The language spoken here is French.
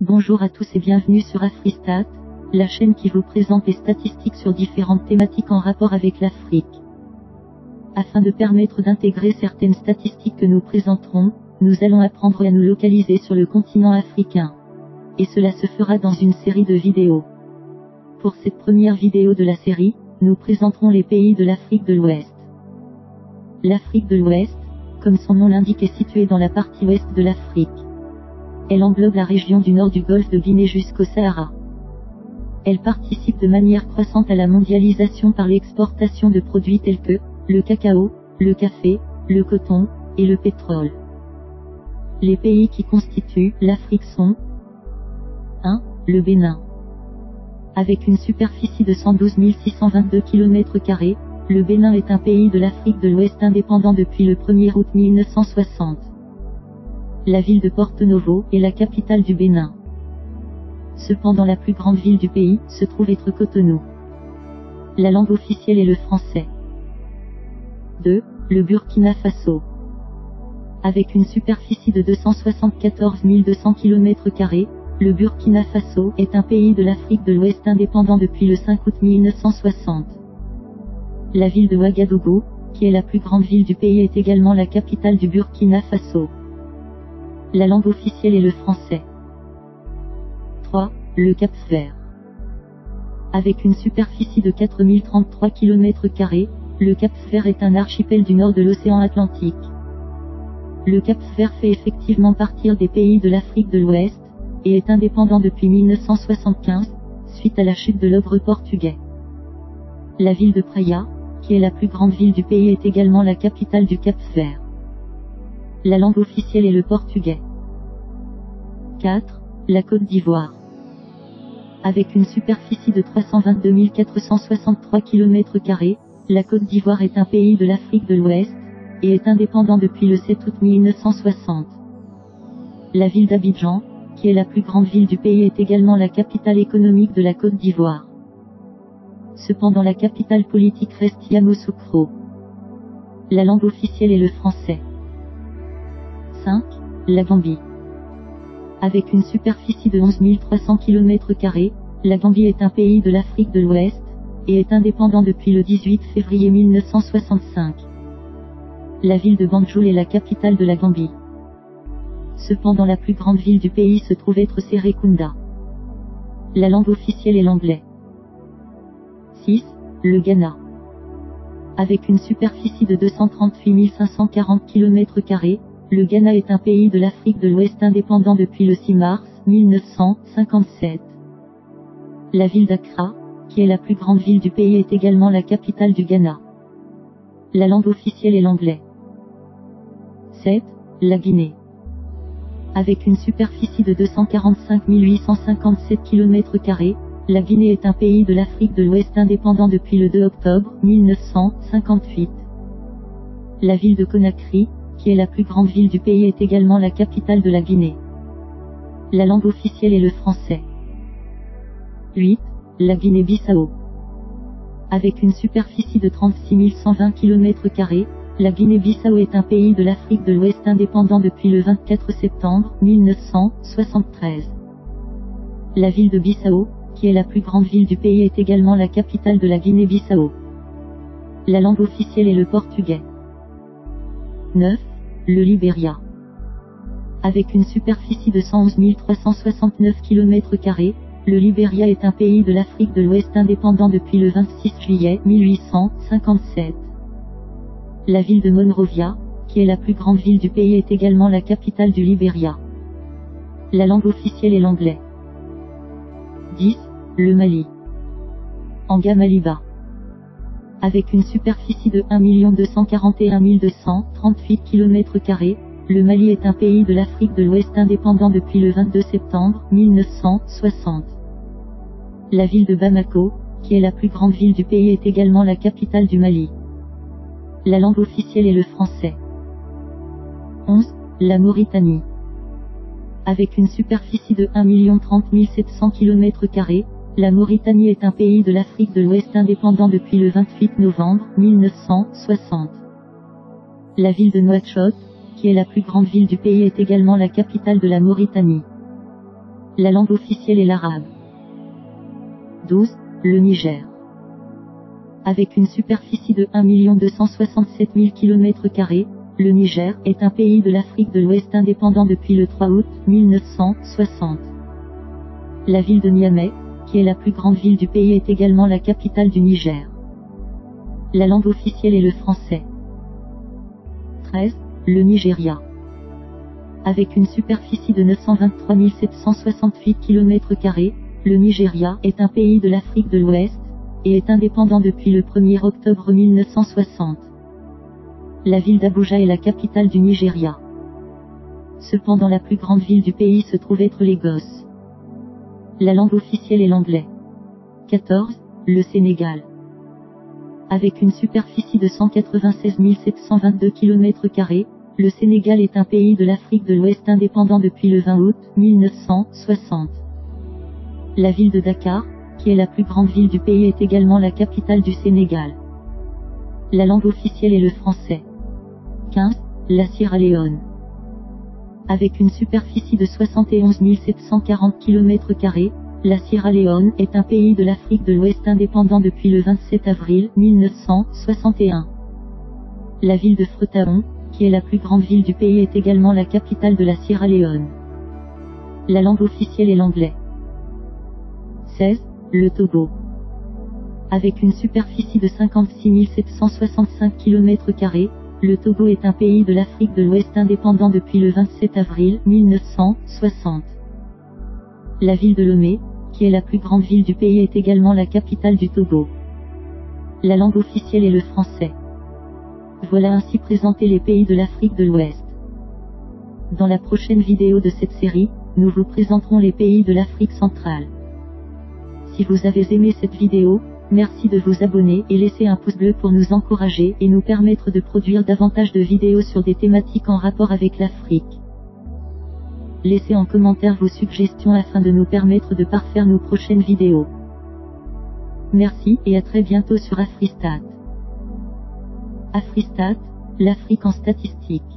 Bonjour à tous et bienvenue sur Afristat, la chaîne qui vous présente les statistiques sur différentes thématiques en rapport avec l'Afrique. Afin de permettre d'intégrer certaines statistiques que nous présenterons, nous allons apprendre à nous localiser sur le continent africain. Et cela se fera dans une série de vidéos. Pour cette première vidéo de la série, nous présenterons les pays de l'Afrique de l'Ouest. L'Afrique de l'Ouest, comme son nom l'indique, est située dans la partie ouest de l'Afrique. Elle englobe la région du nord du golfe de Guinée jusqu'au Sahara. Elle participe de manière croissante à la mondialisation par l'exportation de produits tels que le cacao, le café, le coton et le pétrole. Les pays qui constituent l'Afrique sont 1. Le Bénin. Avec une superficie de 112 622 km², le Bénin est un pays de l'Afrique de l'Ouest indépendant depuis le 1er août 1960. La ville de Porto Novo est la capitale du Bénin. Cependant, la plus grande ville du pays se trouve être Cotonou. La langue officielle est le français. 2. Le Burkina Faso. Avec une superficie de 274 200 km², le Burkina Faso est un pays de l'Afrique de l'Ouest indépendant depuis le 5 août 1960. La ville de Ouagadougou, qui est la plus grande ville du pays, est également la capitale du Burkina Faso. La langue officielle est le français. 3. Le Cap-Vert. Avec une superficie de 4033 km², le Cap-Vert est un archipel du nord de l'océan Atlantique. Le Cap-Vert fait effectivement partie des pays de l'Afrique de l'Ouest, et est indépendant depuis 1975, suite à la chute de l'ogre portugais. La ville de Praia, qui est la plus grande ville du pays, est également la capitale du Cap-Vert. La langue officielle est le portugais. 4. La Côte d'Ivoire. Avec une superficie de 322 463 km², la Côte d'Ivoire est un pays de l'Afrique de l'Ouest, et est indépendant depuis le 7 août 1960. La ville d'Abidjan, qui est la plus grande ville du pays, est également la capitale économique de la Côte d'Ivoire. Cependant, la capitale politique reste Yamoussoukro. La langue officielle est le français. 5. La Gambie. Avec une superficie de 11 300 km², la Gambie est un pays de l'Afrique de l'Ouest, et est indépendant depuis le 18 février 1965. La ville de Banjul est la capitale de la Gambie. Cependant, la plus grande ville du pays se trouve être Serekunda. La langue officielle est l'anglais. 6. Le Ghana. Avec une superficie de 238 540 km², le Ghana est un pays de l'Afrique de l'Ouest indépendant depuis le 6 mars 1957. La ville d'Accra, qui est la plus grande ville du pays, est également la capitale du Ghana. La langue officielle est l'anglais. 7. La Guinée. Avec une superficie de 245 857 km², la Guinée est un pays de l'Afrique de l'Ouest indépendant depuis le 2 octobre 1958. La ville de Conakry, qui est la plus grande ville du pays, est également la capitale de la Guinée. La langue officielle est le français. 8. La Guinée-Bissau. Avec une superficie de 36 120 km², la Guinée-Bissau est un pays de l'Afrique de l'Ouest indépendant depuis le 24 septembre 1973. La ville de Bissau, qui est la plus grande ville du pays, est également la capitale de la Guinée-Bissau. La langue officielle est le portugais. 9. Le Libéria. Avec une superficie de 111 369 km², le Libéria est un pays de l'Afrique de l'Ouest indépendant depuis le 26 juillet 1857. La ville de Monrovia, qui est la plus grande ville du pays, est également la capitale du Libéria. La langue officielle est l'anglais. 10. Le Mali. Anga Maliba. Avec une superficie de 1 241 238 km², le Mali est un pays de l'Afrique de l'Ouest indépendant depuis le 22 septembre 1960. La ville de Bamako, qui est la plus grande ville du pays, est également la capitale du Mali. La langue officielle est le français. 11. La Mauritanie. Avec une superficie de 1 30 700 km², la Mauritanie est un pays de l'Afrique de l'Ouest indépendant depuis le 28 novembre 1960. La ville de Nouakchott, qui est la plus grande ville du pays, est également la capitale de la Mauritanie. La langue officielle est l'arabe. 12. Le Niger. Avec une superficie de 1 267 000 km², le Niger est un pays de l'Afrique de l'Ouest indépendant depuis le 3 août 1960. La ville de Niamey, qui est la plus grande ville du pays, est également la capitale du Niger. La langue officielle est le français. 13. Le Nigeria. Avec une superficie de 923 768 km², le Nigeria est un pays de l'Afrique de l'Ouest, et est indépendant depuis le 1er octobre 1960. La ville d'Abuja est la capitale du Nigeria. Cependant la plus grande ville du pays se trouve être Lagos. La langue officielle est l'anglais. 14. Le Sénégal. Avec une superficie de 196 722 km², le Sénégal est un pays de l'Afrique de l'Ouest indépendant depuis le 20 août 1960. La ville de Dakar, qui est la plus grande ville du pays, est également la capitale du Sénégal. La langue officielle est le français. 15. La Sierra Leone. Avec une superficie de 71 740 km², la Sierra Leone est un pays de l'Afrique de l'Ouest indépendant depuis le 27 avril 1961. La ville de Freetown, qui est la plus grande ville du pays, est également la capitale de la Sierra Leone. La langue officielle est l'anglais. 16. Le Togo. Avec une superficie de 56 765 km², le Togo est un pays de l'Afrique de l'Ouest indépendant depuis le 27 avril 1960. La ville de Lomé, qui est la plus grande ville du pays, est également la capitale du Togo. La langue officielle est le français. Voilà ainsi présentés les pays de l'Afrique de l'Ouest. Dans la prochaine vidéo de cette série, nous vous présenterons les pays de l'Afrique centrale. Si vous avez aimé cette vidéo, merci de vous abonner et laisser un pouce bleu pour nous encourager et nous permettre de produire davantage de vidéos sur des thématiques en rapport avec l'Afrique. Laissez en commentaire vos suggestions afin de nous permettre de parfaire nos prochaines vidéos. Merci et à très bientôt sur Afristat. Afristat, l'Afrique en statistique.